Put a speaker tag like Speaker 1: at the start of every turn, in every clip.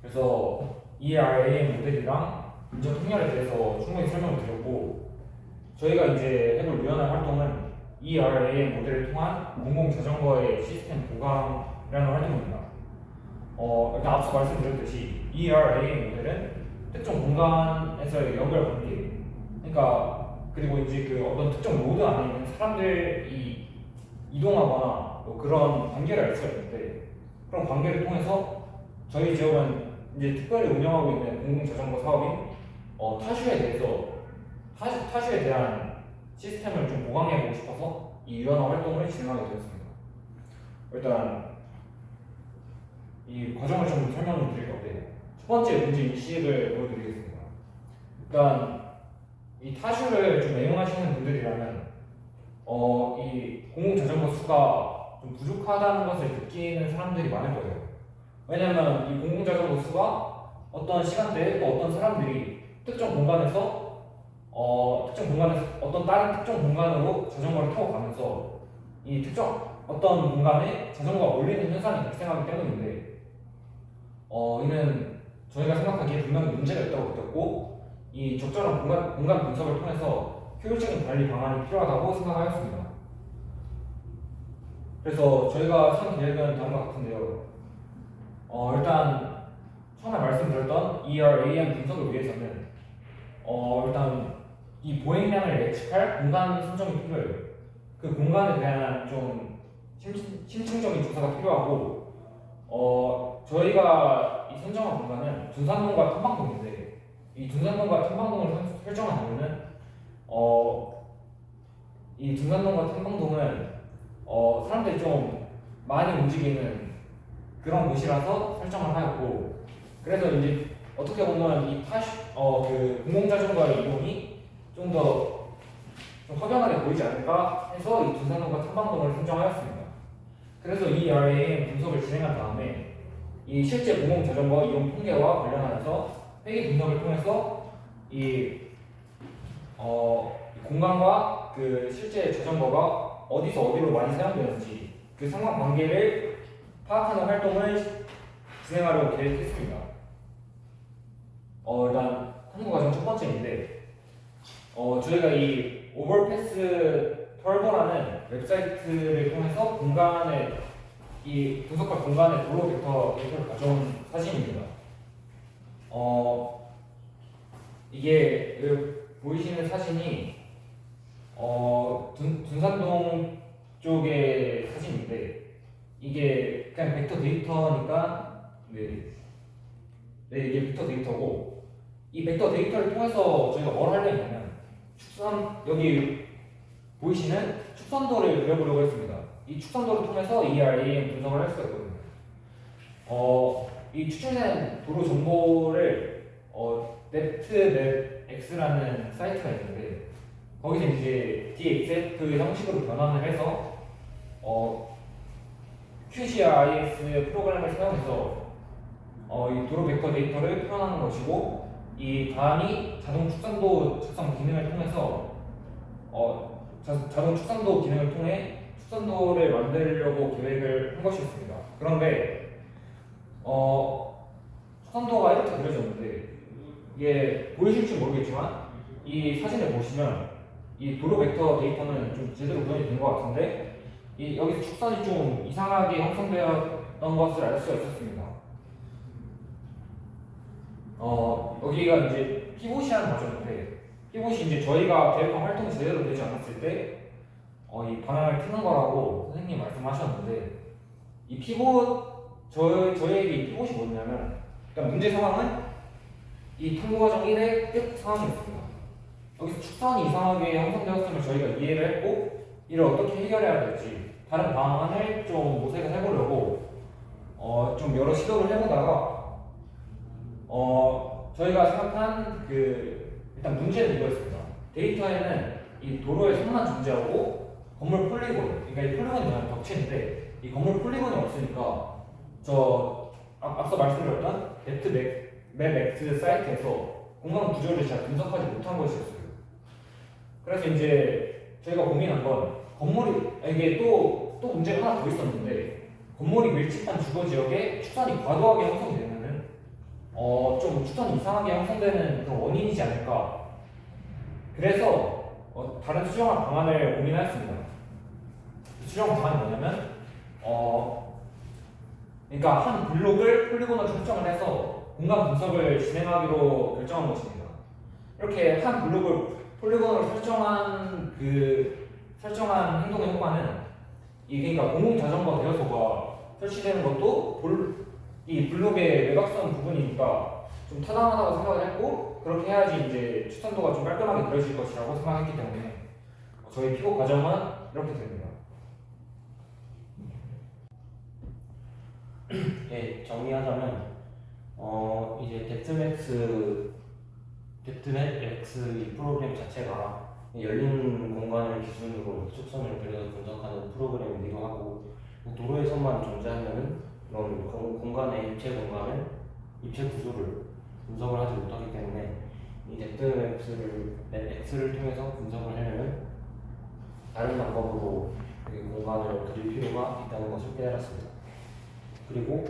Speaker 1: 그래서 ERAM 모델이랑 인적 통렬에 대해서 충분히 설명을 드렸고, 저희가 이제 해볼 유연한 활동은 ERAM 모델을 통한 공공 자전거의 시스템 보강이라는 활동입니다. 일단 앞서 말씀드렸듯이 ERAM 모델은 특정 공간에서의 연결 관계, 그러니까 그리고 이제 그 어떤 특정 노드 안에 있는 사람들이 이동하거나 뭐 그런 관계를 알 수가 있는데, 그런 관계를 통해서 저희 지역은 이제 특별히 운영하고 있는 공공 자전거 사업인 타슈에 대해서 타슈에 대한 시스템을 좀 보강해보고 싶어서 이 유연화 활동을 진행하게 되었습니다. 일단 이 과정을 좀 설명을 드릴 건데, 첫 번째 문제 인식을 보여드리겠습니다. 일단 이 타슈를 좀 애용하시는 분들이라면 이 공공 자전거 수가 좀 부족하다는 것을 느끼는 사람들이 많을 거예요. 왜냐면 이 공공 자전거 수가 어떤 시간대에 또 어떤 사람들이 특정 공간에서 어떤 다른 특정 공간으로 자전거를 타고 가면서 이 특정 어떤 공간에 자전거가 몰리는 현상이 발생하기 때문인데, 이는 저희가 생각하기에 분명히 문제가 있다고 느꼈고, 이 적절한 공간 분석을 통해서 효율적인 관리 방안이 필요하다고 생각하였습니다. 그래서 저희가 세운 계획은 다음과 같은데요. 일단 처음에 말씀드렸던 ERAM 분석을 위해서는 일단 이 보행량을 예측할 공간 선정이 필요해요. 그 공간에 대한 좀 심층적인 조사가 필요하고, 저희가 이 선정한 공간은 둔산동과 탐방동인데, 이 둔산동과 탐방동을 설정한 이유는 이 둔산동과 탐방동은 사람들이 좀 많이 움직이는 그런 곳이라서 설정을 하였고, 그래서 이제 어떻게 보면 이 그 공공자전거의 이동이 좀 더 좀 확연하게 보이지 않을까 해서 이 둔산동과 탐방동을 선정하였습니다. 그래서 이 ERAM 분석을 진행한 다음에 이 실제 공공자전거 이용 통계와 관련하여서 회계 분석을 통해서 이 공간과 그 실제 자전거가 어디서 어디로 많이 사용되는지 그 상관관계를 파악하는 활동을 진행하려고 계획했습니다. 일단 탐구 과정 첫 번째인데, 저희가 이 오버패스 털보라는 웹사이트를 통해서 이 분석할 공간의 도로 벡터 데이터를 가져온 사진입니다. 이게 보이시는 사진이 둔산동 쪽의 사진인데, 이게 그냥 벡터 데이터니까 이게 벡터 데이터고, 이 벡터 데이터를 통해서 저희가 뭘 하려냐면 여기 보이시는 축선도를 그려보려고 했습니다. 이 축선도를 통해서 ERAM 분석을 할 수가 있거든요. 이 추출된 도로 정보를 netmapx라는 사이트가 있는데, 거기서 이제 DXF 형식으로 변환을 해서 QGIS 프로그램을 사용해서 이 도로 벡터 데이터를 표현하는 것이고, 이 다음이 자동 축산도 작성 기능을 통해서 자동 축산도 기능을 통해 축산도를 만들려고 계획을 한 것이었습니다. 그런데 축산도가 이렇게 그려졌는데, 이게 보이실지 모르겠지만 이 사진을 보시면 이 도로 벡터 데이터는 좀 제대로 구현이 된 것 같은데, 여기서 축선이 좀 이상하게 형성되었던 것을 알 수가 있었습니다. 여기가 이제 피봇이라는 과정인데, 피봇이 이제 저희가 계획한 활동이 제대로 되지 않았을 때 이 방향을 트는 거라고 선생님이 말씀하셨는데, 이 피봇 저희에게 이 피봇이 뭐냐면, 일단 문제 상황은 이 탐구 과정 1의 끝 상황이었습니다. 여기서 축선이 이상하게 형성되었음을 저희가 이해를 했고, 이를 어떻게 해결해야 될지 다른 방안을 좀 모색을 해보려고 좀 여러 시도를 해보다가 저희가 생각한 일단 문제는 이거였습니다. 데이터에는 이 도로의 선만 존재하고 건물 폴리곤, 그러니까 이 폴리곤이 뭐냐면 벽체인데, 이 건물 폴리곤이 없으니까 앞서 말씀드렸던 netmapx 사이트에서 공간 구조를 잘 분석하지 못한 것이었어요. 그래서 이제 저희가 고민한 건 이게 또 문제가 하나 더 있었는데, 건물이 밀집한 주거 지역에 축산이 과도하게 형성되면은 좀 추천이 이상하게 형성되는 그런 원인이지 않을까. 그래서 다른 수정화 방안을 고민하였습니다. 수정 방안이 뭐냐면 그러니까 한 블록을 폴리곤으로 설정을 해서 공간 분석을 진행하기로 결정한 것입니다. 이렇게 한 블록을 폴리곤으로 설정한 행동의 효과는 그러니까 공공 자전거 대여소가 설치되는 것도 이 블록의 외곽선 부분이니까 좀 타당하다고 생각을 했고, 그렇게 해야지 이제 추천도가 좀 깔끔하게 그려질 것이라고 생각했기 때문에 저희 피고 과정은 이렇게 됩니다.
Speaker 2: 네, 정리하자면 이제 뎁트맥스 이 프로그램 자체가 열린 공간을 기준으로 축선을 그려서 분석하는 프로그램이기도 하고, 도로에서만 존재하는 이런 공간의 입체 구조를 분석을 하지 못하기 때문에 이 뎁트맥스를 통해서 분석을 하려면 다른 방법으로 공간을 그릴 필요가 있다는 것을 깨달았습니다. 그리고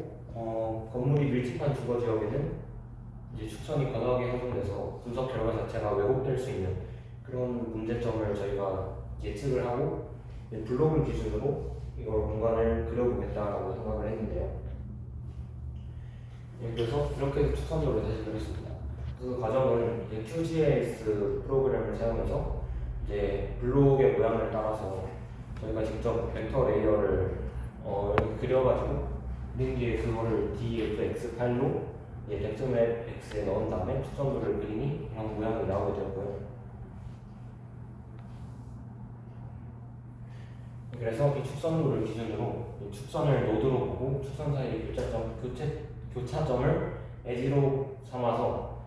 Speaker 2: 건물이 밀집한 주거 지역에는 이제 축선이 과도하게 형성돼서 분석 결과 자체가 왜곡될 수 있는 그런 문제점을 저희가 예측을 하고 블록을 기준으로 이걸 공간을 그려보겠다라고 생각을 했는데요. 그래서 이렇게 축선도를 다시 그렸습니다. 그 과정은 이제 QGIS 프로그램을 사용해서 이제 블록의 모양을 따라서 저희가 직접 벡터 레이어를 이렇게 그려가지고 그린 뒤에 그거를 DFX 파일로 뎁트맥스에 넣은 다음에 축선도를 그리니 이런 모양이 나오게 되었고요. 그래서 이 축선도를 기준으로 이 축선을 노드로 보고 축선 사이의 교차점을 에지로 삼아서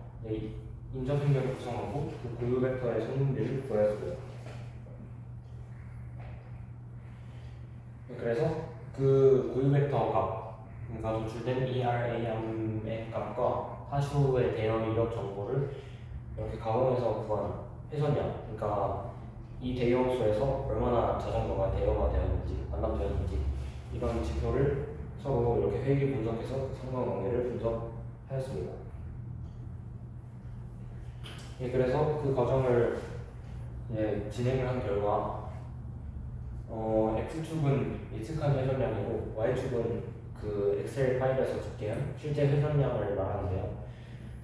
Speaker 2: 인접 행렬을 구성하고 그 고유 벡터의 성분들을 구했습니다. 그래서 그 고유 벡터 값과 도출된 ERAM의 값과 하수의 대여 이력 정보를 이렇게 가공해서 구한 회선량, 그러니까 이 대여소에서 얼마나 자전거가 대여가 되었는지, 반납되었는지 이런 지표를 서로 이렇게 회귀 분석해서 그 상관관계를 분석하였습니다. 그래서 그 과정을 진행을 한 결과 X축은 예측한 회전량이고 Y축은 그 엑셀 파일에서 집계한 실제 회전량을 말하는데요.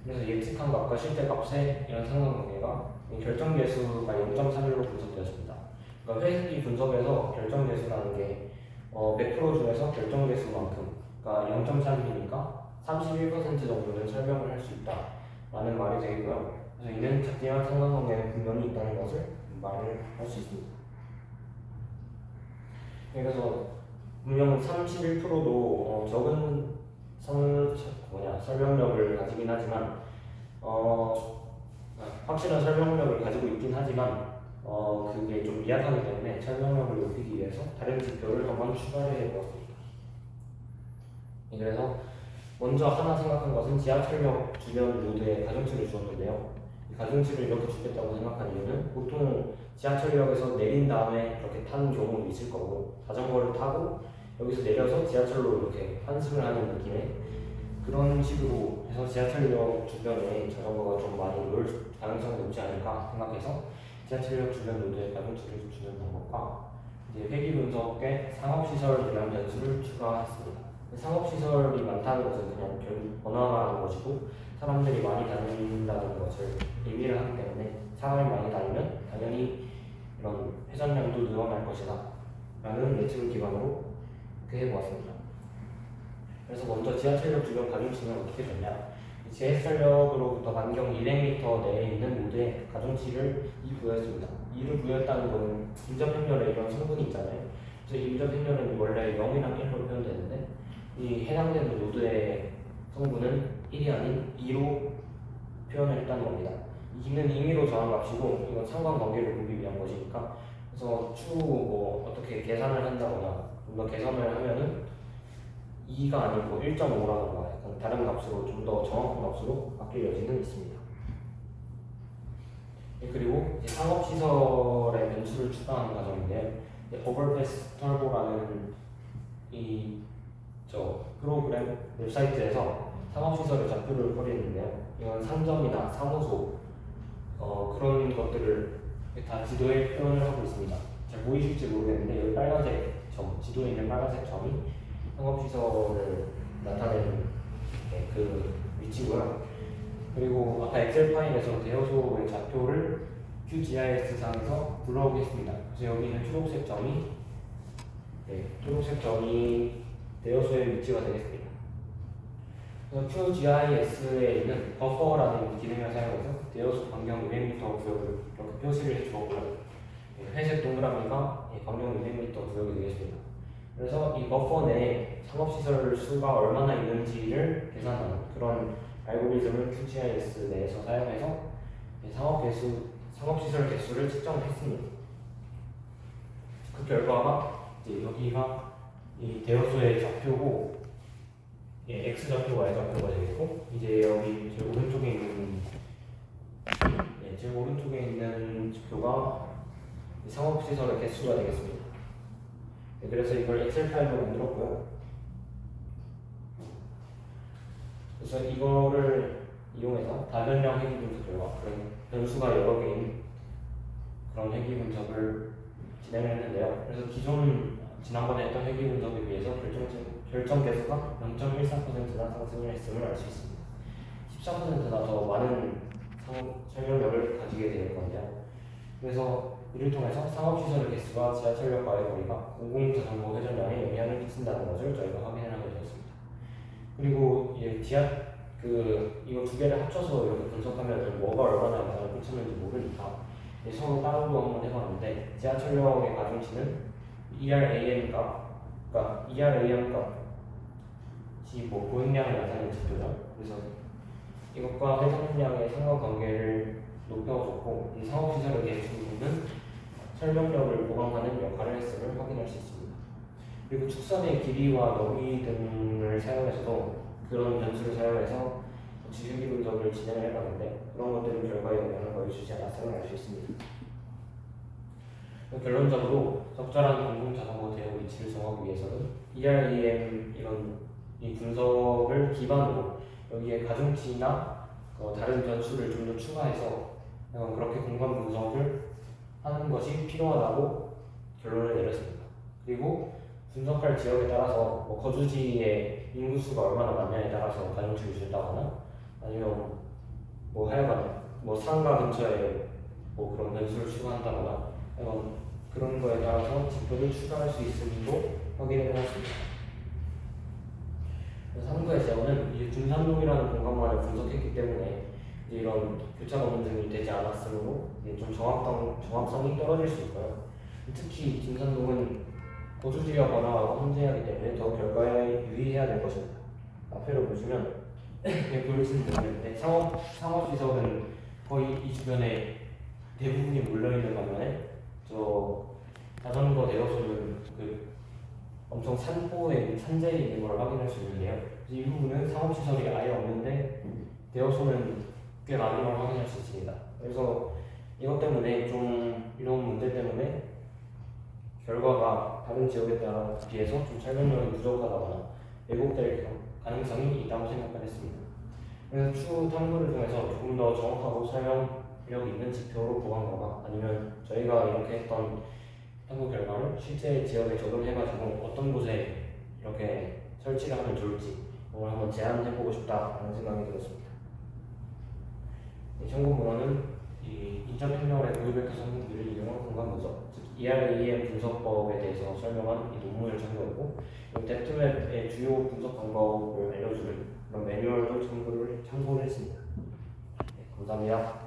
Speaker 2: 그래서 예측한 값과 실제 값의 이런 상관관계가 결정계수가 0.31로 분석되었습니다. 그러니까 회귀 분석에서 결정계수라는 게 100% 중에서 결정계수만큼, 그러니까 0.31이니까 31% 정도는 설명을 할 수 있다 라는 말이 되고요. 그래서 이는 작지만 상관관계는 분명히 있다는 것을 말을 할 수 있습니다. 그래서 분명 31%도 적은 설명력을 가지긴 하지만 확실한 설명력을 가지고 있긴 하지만 그게 좀 미약하기 때문에 설명력을 높이기 위해서 다른 지표를 한번 추가해 보았습니다. 그래서 먼저 하나 생각한 것은 지하철역 주변 노드에 가중치를 주었는데요. 이 가중치를 이렇게 주겠다고 생각한 이유는 보통 지하철역에서 내린 다음에 이렇게 타는 경우도 있을 거고, 자전거를 타고 여기서 내려서 지하철로 이렇게 환승을 하는 느낌의 그런 식으로 해서 지하철역 주변에 자전거가 좀 많이 올 가능성이 높지 않을까 생각해서 지하철역 주변 노드에 가중치를 주는 방법과 이제 회귀 분석에 상업시설 대량 변수를 추가했습니다. 상업시설이 많다는 것은 그냥 결국 번화가라는 것이고, 사람들이 많이 다닌다는 것을 의미를 하기 때문에 사람이 많이 다니면 당연히 이런 회전량도 늘어날 것이다 라는 예측을 기반으로 이렇게 해보았습니다. 그래서 먼저 지하철역 주변 가중치는 어떻게 되냐, 지하철역으로부터 반경 200m 내에 있는 노드에 가중치를 2 부여했습니다. 2를 부여했다는 것은 인접행렬에 이런 성분이 있잖아요. 그래서 인접행렬은 원래 0이랑 1로 표현되는데 이 해당되는 노드의 성분은 1이 아닌 2로 표현을 했다는 겁니다. 2는 임의로 정한 값이고 이건 상관관계를 보기 위한 것이니까, 그래서 추후 어떻게 계산을 한다거나 좀 더 개선을 하면은 2가 아니고 1.5라던가 약간 다른 값으로 좀 더 정확한 값으로 바뀔 여지는 있습니다. 그리고 이제 상업시설의 변수를 추가하는 과정인데요. 오버패스 터보라는 프로그램 웹사이트에서 상업시설의 좌표를 버리는데요. 이건 상점이나 사무소 그런 것들을 다 지도에 표현을 하고 있습니다. 잘 보이실지 모르겠는데 여기 빨간색 점, 지도에 있는 빨간색 점이 상업시설을 나타내는 그 위치고요. 그리고 아까 엑셀 파일에서 대여소의 좌표를 QGIS 상에서 불러오겠습니다. 그래서 여기 있는 초록색 점이 대여소의 위치가 되겠습니다. 그래서 QGIS에 있는 버퍼라는 기능을 사용해서 대여소 반경 200m 구역을 이렇게 표시를 해주었고요. 회색 동그라미가 반경 200m 구역이 되겠습니다. 그래서 이 버퍼 내에 상업시설 수가 얼마나 있는지를 계산하는 그런 알고리즘을 QGIS 내에서 사용해서 상업시설 개수를 측정했습니다. 그 결과가 이제 여기가 이 대여소의 좌표고 X 좌표, Y 좌표가 되겠고 이제 여기 제 오른쪽에 있는 좌표가 상업시설의 개수가 되겠습니다. 그래서 이걸 엑셀 파일로 만들었고요. 그래서 이거를 이용해서 다변량 회귀 분석 결과, 그런 변수가 여러 개인 그런 회귀 분석을 진행을 했는데요. 그래서 지난번에 했던 회귀 분석에 비해서 결정 개수가 0.14%나 상승을 했음을 알 수 있습니다. 14%나 더 많은 설명력을 가지게 될 건데요. 그래서 이를 통해서 상업시설의 개수가 지하철역과의 거리가 공공자전거 회전량에 영향을 끼친다는 것을 저희가 확인을 하게 되었습니다. 그리고 이거 두 개를 합쳐서 이렇게 분석하면 뭐가 얼마나 영향을 끼쳤는지 모르니까 서로 따로도 한번 해봤는데 지하철역의 가중치는 ERAM 값이 보행량을 나타내는 지표죠. 그래서 이것과 회전량의 상관관계를 높여줬고 이 상업시설의 개수는 설명력을 보강하는 역할을 했음을 확인할 수 있습니다. 그리고 축선의 길이와 너비 등을 사용해서도 그런 변수를 사용해서 지표기 분석을 진행을 해봤는데 그런 것들은 결과에 영향을 거의 주지 않았음을 알 수 있습니다. 결론적으로 적절한 공공자전거 대여 위치를 정하기 위해서는 EREM 이 분석을 기반으로 여기에 가중치나 다른 변수를 좀 더 추가해서 그렇게 공간 분석을 하는 것이 필요하다고 결론을 내렸습니다. 그리고 분석할 지역에 따라서 거주지의 인구수가 얼마나 많냐에 따라서 가중치를 준다거나 아니면 하여간 상가 근처에 그런 변수를 추가한다거나 그런 거에 따라서 지표를 추가할 수 있음도 확인을 해봤습니다. 상부의 제어는 이제 둔산동이라는 공간만을 분석했기 때문에 이제 이런 교차 검증이 되지 않았으므로 좀 정확성이 떨어질 수 있고요. 특히 둔산동은 거주지와 번화가가 혼재하기 때문에 더 결과에 유의해야 될 것입니다. 앞에로 보시면 보여주시면 되는데 상업시설은 거의 이 주변에 대부분이 몰려있는 반면에 자전거 대여소는 엄청 산재에 있는 걸 확인할 수 있는데요. 이 부분은 상업시설이 아예 없는데 대여소는 꽤 많은 걸 확인할 수 있습니다. 그래서 이것 때문에 이런 문제 때문에 결과가 다른 지역에 비해서 좀 설명력이 부족하다거나 왜곡될 가능성이 있다고 생각을 했습니다. 그래서 추후 탐구를 통해서 조금 더 정확하고 설명력 있는 지표로 보강하거나 아니면 저희가 이렇게 했던 탐구 결과를 실제 지역에 적용해가지고 어떤 곳에 이렇게 설치를 하면 좋을지 오늘 한번 제안해보고 싶다라는 생각이 들었습니다. 참고 문헌은 이 인터넷널의 고유백과 성분들을 이용한 공간 분석, 즉 EREM 분석법에 대해서 설명한 이 논문을 참고했고 뎁트맵의 주요 분석 방법을 알려주는 그런 매뉴얼도 참고를 했습니다. 감사합니다.